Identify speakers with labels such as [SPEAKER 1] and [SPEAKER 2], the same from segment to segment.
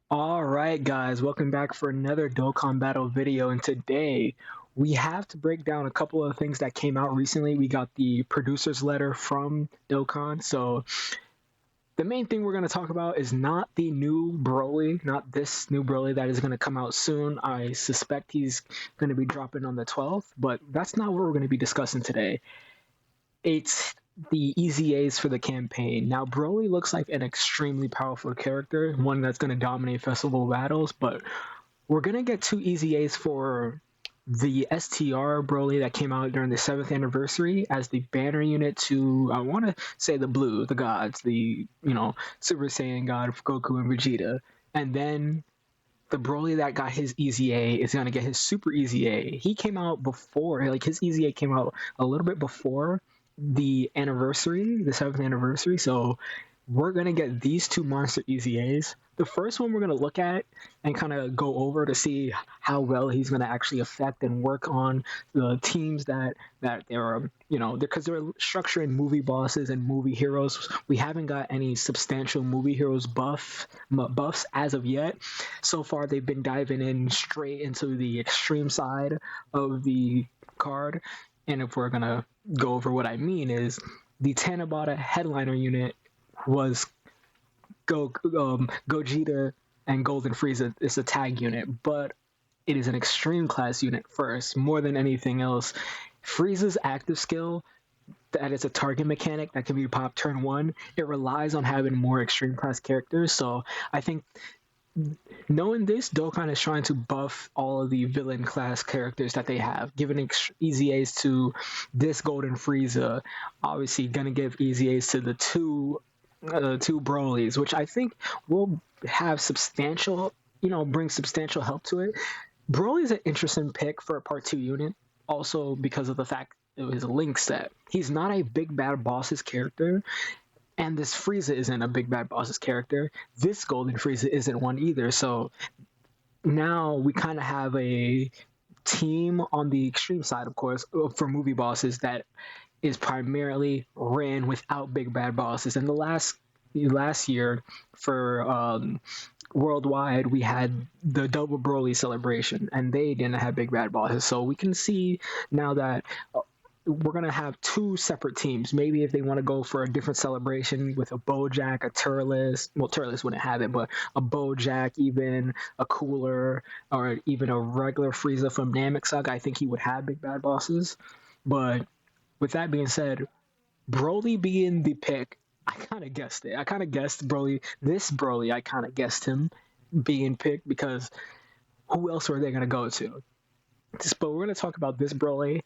[SPEAKER 1] Alright guys, welcome back for another Dokkan Battle video, and today we have to break down a couple of things that came out recently. We got the producer's letter from Dokkan, so the main thing we're going to talk about is not the new Broly, not this new Broly that is going to come out soon. I suspect he's going to be dropping on the 12th, but that's not what we're going to be discussing today. It's the EZAs for the campaign. Now, Broly looks like an extremely powerful character, one that's going to dominate festival battles, but we're going to get two EZAs for the STR Broly that came out during the 7th anniversary as the banner unit to, I want to say the blue, the gods, Super Saiyan God of Goku and Vegeta. And then the Broly that got his EZA is going to get his Super EZA. He came out before, like his EZA came out a little bit before the anniversary, the 7th anniversary. So we're going to get these two monster EZAs. The first one we're going to look at and kind of go over to see how well he's going to actually affect and work on the teams that they're, because they're structuring movie bosses and movie heroes. We haven't got any substantial movie heroes buffs as of yet. So far, they've been diving in straight into the extreme side of the card. And if we're going to go over what I mean is the Tanabata headliner unit was Gogeta and Golden Frieza is a tag unit, but it is an extreme class unit first, more than anything else. Frieza's active skill, that is a target mechanic that can be popped turn one. It relies on having more extreme class characters, so I think knowing this, Dokkan is trying to buff all of the villain class characters that they have, giving EZAs to this Golden Frieza. Obviously, gonna give EZAs to the two Brolys, which I think will have substantial, bring substantial help to it. Broly is an interesting pick for a part 2 unit, also because of the fact of his link set. He's not a big bad boss's character, and this Frieza isn't a big bad boss's character. This Golden Frieza isn't one either. So now we kind of have a team on the extreme side, of course, for movie bosses that is primarily ran without big bad bosses. And the last year for worldwide, we had the double Broly celebration, and they didn't have big bad bosses. So we can see now that we're gonna have two separate teams. Maybe if they want to go for a different celebration with a Bojack, a Turles. Well, Turles wouldn't have it, but a Bojack, even a Cooler, or even a regular Frieza from Namek Saga, I think he would have big bad bosses. But with that being said, Broly being the pick, I kind of guessed it. I kind of guessed Broly. This Broly, I kind of guessed him being picked because who else were they gonna go to? But we're gonna talk about this Broly.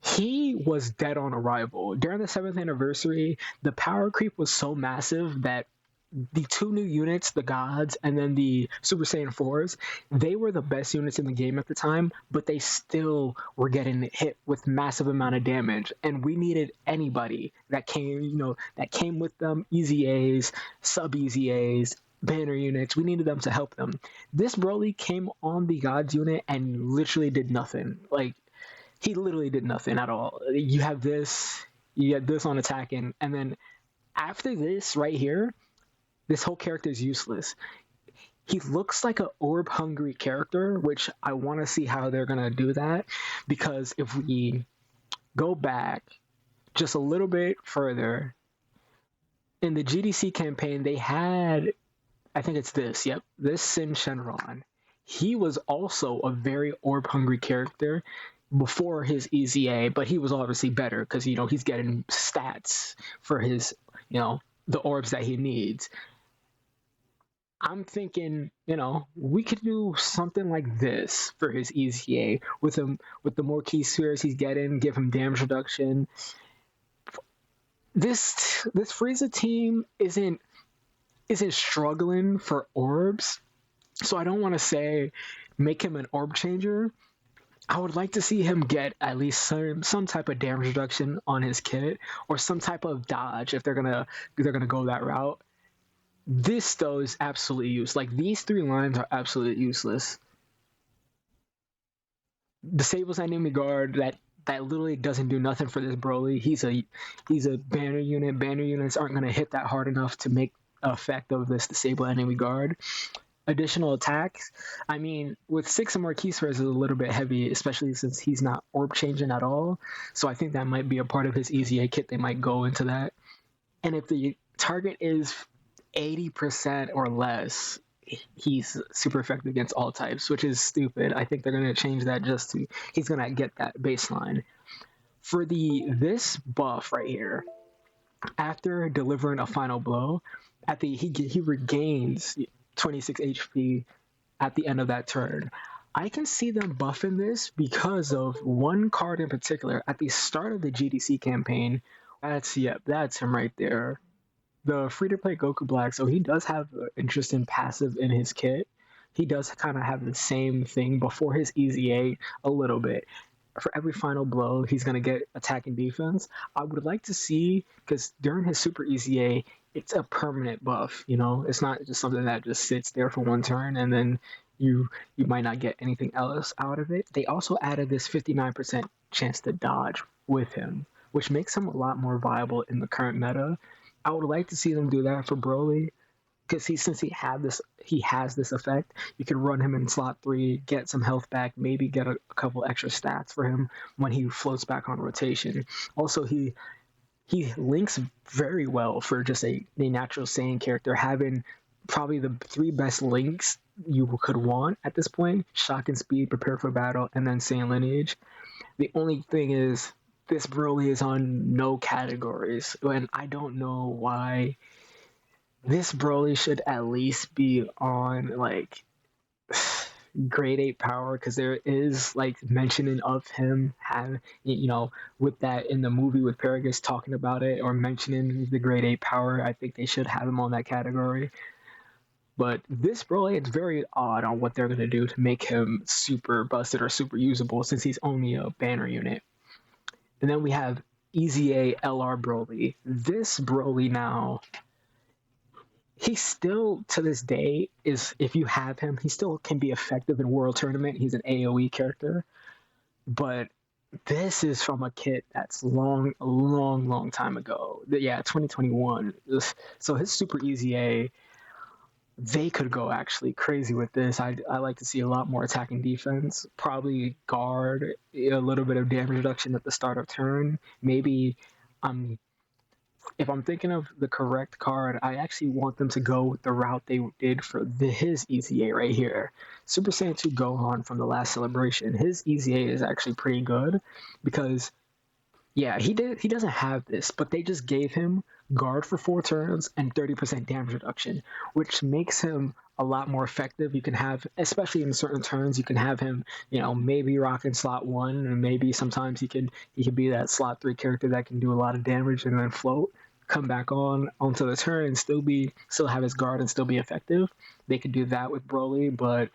[SPEAKER 1] He was dead on arrival. During the 7th anniversary, the power creep was so massive that the two new units, the gods and then the Super Saiyan 4s, they were the best units in the game at the time, but they still were getting hit with massive amount of damage. And we needed anybody that came with them, EZAs, sub EZAs, banner units. We needed them to help them. This Broly came on the gods unit and literally did nothing. Like, he literally did nothing at all. You get this on attacking, and then after this right here, this whole character is useless. He looks like an orb hungry character, which I want to see how they're gonna do that, because if we go back just a little bit further in the GDC campaign, they had, I think it's this, yep, this Sin Shenron. He was also a very orb hungry character before his EZA, but he was obviously better because he's getting stats for his the orbs that he needs. I'm thinking we could do something like this for his EZA with the more key spheres he's getting, give him damage reduction. This Frieza team isn't struggling for orbs, so I don't want to say make him an orb changer. I would like to see him get at least some type of damage reduction on his kit, or some type of dodge if they're gonna go that route. This though is absolutely useless. Like, these three lines are absolutely useless. Disables enemy guard, that literally doesn't do nothing for this Broly. He's a banner unit. Banner units aren't gonna hit that hard enough to make effect of this disable enemy guard. Additional attacks. I mean, with six or more key squares is a little bit heavy, especially since he's not orb changing at all. So I think that might be a part of his EZA kit. They might go into that. And if the target is 80% or less, he's super effective against all types, which is stupid. I think they're gonna change that just to he's gonna get that baseline. For the this buff right here, after delivering a final blow, at the he regains 26 HP at the end of that turn. I can see them buffing this because of one card in particular at the start of the GDC campaign. That's him right there. The free to play Goku Black. So he does have an interesting passive in his kit. He does kind of have the same thing before his EZA a little bit. For every final blow, he's going to get attack and defense. I would like to see, because during his Super EZA, it's a permanent buff. You know, it's not just something that just sits there for one turn and then you might not get anything else out of it. They also added this 59% chance to dodge with him, which makes him a lot more viable in the current meta. I would like to see them do that for Broly, because since he has this effect, you can run him in slot 3, get some health back, maybe get a couple extra stats for him when he floats back on rotation. Also, he links very well for just a natural Saiyan character, having probably the three best links you could want at this point: shock and speed, prepare for battle, and then Saiyan lineage. The only thing is, this Broly is on no categories, and I don't know why. This Broly should at least be on like grade 8 power, because there is like mentioning of him having, with that in the movie with Paragus talking about it or mentioning the grade 8 power. I think they should have him on that category. But this Broly, it's very odd on what they're going to do to make him super busted or super usable, since he's only a banner unit. And then we have EZA LR Broly. This Broly now, he still, to this day, is, if you have him, he still can be effective in World Tournament. He's an AoE character. But this is from a kit that's long time ago. Yeah, 2021. So his Super EZA, they could go actually crazy with this. I like to see a lot more attacking defense, probably guard, a little bit of damage reduction at the start of turn. Maybe if I'm thinking of the correct card, I actually want them to go with the route they did for his EZA right here. Super Saiyan 2 Gohan from the last celebration. His EZA is actually pretty good because, yeah, he doesn't have this, but they just gave him guard for 4 turns and 30% damage reduction, which makes him a lot more effective. You can have, especially in certain turns, you can have him, maybe rocking slot 1, and maybe sometimes he could be that slot 3 character that can do a lot of damage and then float, come back onto the turn and still have his guard and still be effective. They could do that with Broly, but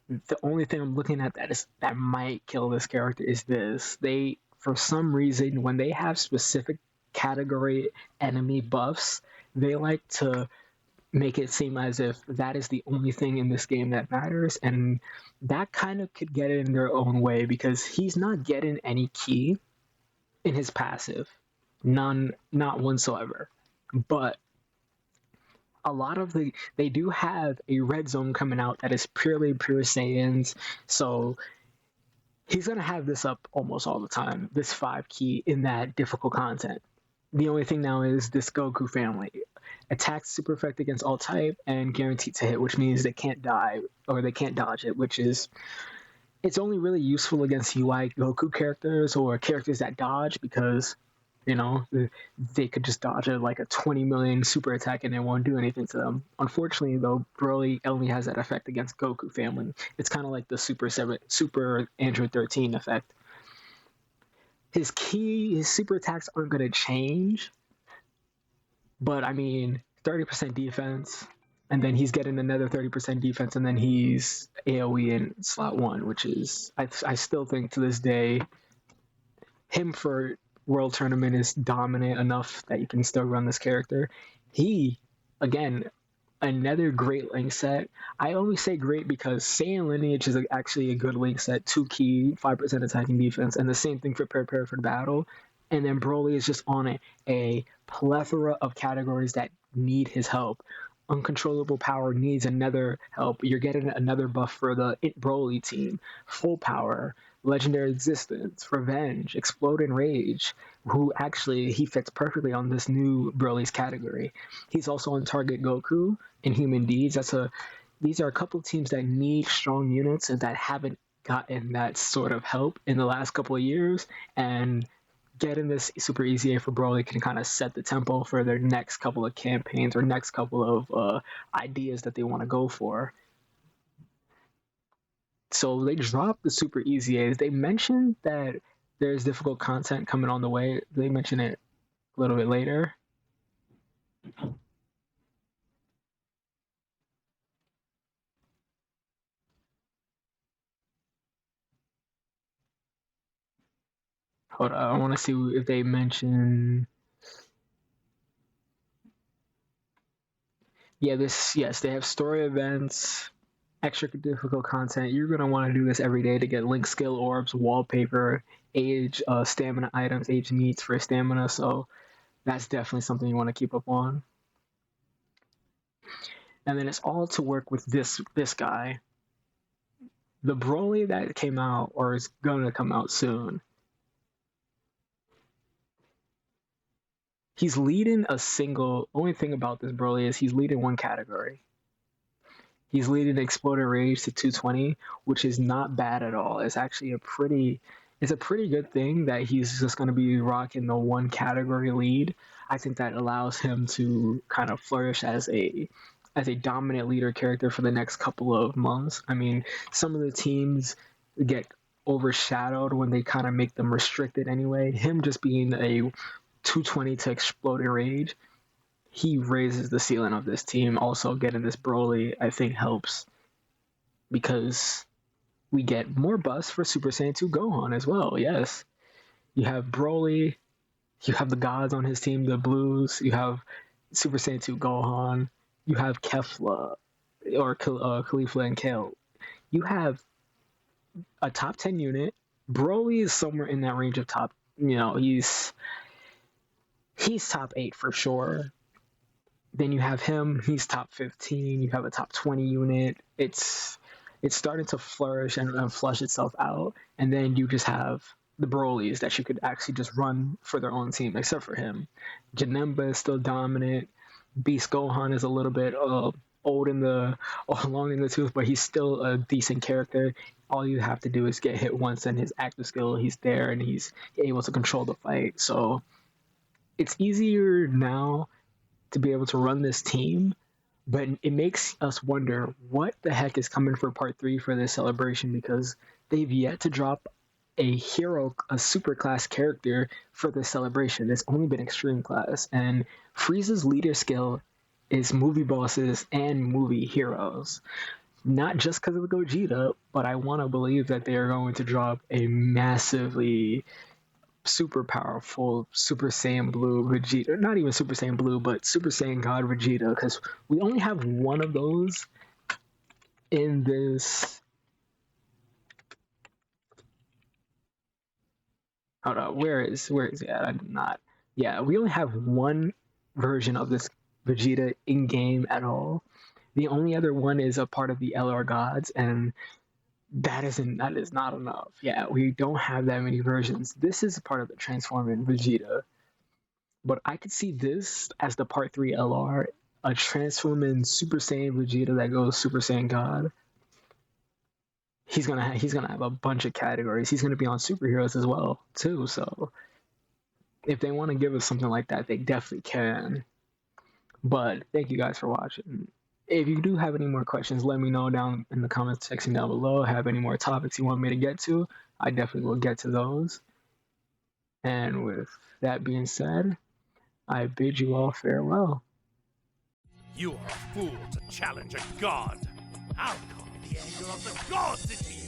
[SPEAKER 1] the only thing I'm looking at that might kill this character is this. They, for some reason, when they have specific category enemy buffs, they like to make it seem as if that is the only thing in this game that matters, and that kind of could get it in their own way, because he's not getting any ki in his passive. None, not whatsoever. But a lot of they do have a red zone coming out that is pure Saiyans, so he's gonna have this up almost all the time, this 5 ki in that difficult content. The only thing now is this Goku family. Attacks super effective against all type and guaranteed to hit, which means they can't die or they can't dodge it, which is, it's only really useful against UI Goku characters or characters that dodge, because they could just dodge like a 20 million super attack and it won't do anything to them. Unfortunately, though, Broly only has that effect against Goku family. It's kind of like the Super Android 13 effect. His super attacks aren't going to change, but I mean, 30% defense, and then he's getting another 30% defense, and then he's AoE in slot 1, which is, I still think to this day, him for World Tournament is dominant enough that you can still run this character. He, again, another great link set. I only say great because Saiyan Lineage is actually a good link set. 2 ki, 5% attacking defense, and the same thing for Prepare for Battle. And then Broly is just on a plethora of categories that need his help. Uncontrollable power needs another help. You're getting another buff for the It Broly team. Full power, legendary existence, revenge, explode and rage. Who actually he fits perfectly on this new Broly's category. He's also on Target Goku in Human Deeds. These are a couple of teams that need strong units and that haven't gotten that sort of help in the last couple of years. And getting this super EZA for Broly can kind of set the tempo for their next couple of campaigns or next couple of ideas that they want to go for. So they dropped the super EZAs. They mentioned that there's difficult content coming on the way. They mention it a little bit later. Hold on, I want to see if they mention. Yeah, yes, they have story events, extra difficult content. You're gonna want to do this every day to get link skill orbs, wallpaper, age, stamina items, age needs for stamina. So that's definitely something you want to keep up on. And then it's all to work with this guy, the Broly that came out or is gonna come out soon. He's leading a single. Only thing about this Broly is he's leading one category. He's leading Exploding Rage to 220, which is not bad at all. It's actually it's a pretty good thing that he's just going to be rocking the one category lead. I think that allows him to kind of flourish as a dominant leader character for the next couple of months. I mean, some of the teams get overshadowed when they kind of make them restricted anyway. Him just being a 220 to Exploding Rage, he raises the ceiling of this team. Also, getting this Broly, I think, helps because we get more buffs for Super Saiyan 2 Gohan as well. Yes, you have Broly, you have the gods on his team, the Blues, you have Super Saiyan 2 Gohan, you have Kefla or Khalifa and Kale. You have a top 10 unit. Broly is somewhere in that range of top. He's top 8 for sure. Then you have him, he's top 15. You have a top 20 unit. It's starting to flourish and flush itself out. And then you just have the Brolys that you could actually just run for their own team, except for him. Janemba is still dominant. Beast Gohan is a little bit old in the long in the tooth, but he's still a decent character. All you have to do is get hit once, and his active skill, he's there, and he's able to control the fight. So it's easier now to be able to run this team, but it makes us wonder what the heck is coming for part 3 for this celebration, because they've yet to drop a hero, a super class character for this celebration. It's only been extreme class, and Frieza's leader skill is movie bosses and movie heroes. Not just because of Gogeta, but I want to believe that they are going to drop a massively super powerful Super Saiyan Blue Vegeta. Not even Super Saiyan Blue, but Super Saiyan God Vegeta, because we only have one of those in this. Hold on, where is it at? I'm not. Yeah, we only have one version of this Vegeta in game at all. The only other one is a part of the LR gods, and that is not enough. Yeah, we don't have that many versions. This is part of the transforming Vegeta, but I could see this as the part 3 LR, a transforming Super Saiyan Vegeta that goes Super Saiyan God. He's gonna have a bunch of categories. He's gonna be on superheroes as well too. So if they want to give us something like that, they definitely can. But thank you guys for watching. If you do have any more questions, let me know down in the comments section down below. Have any more topics you want me to get to, I definitely will get to those. And with that being said, I bid you all farewell.
[SPEAKER 2] You are a fool to challenge a god. I'll call the anger of the gods into you.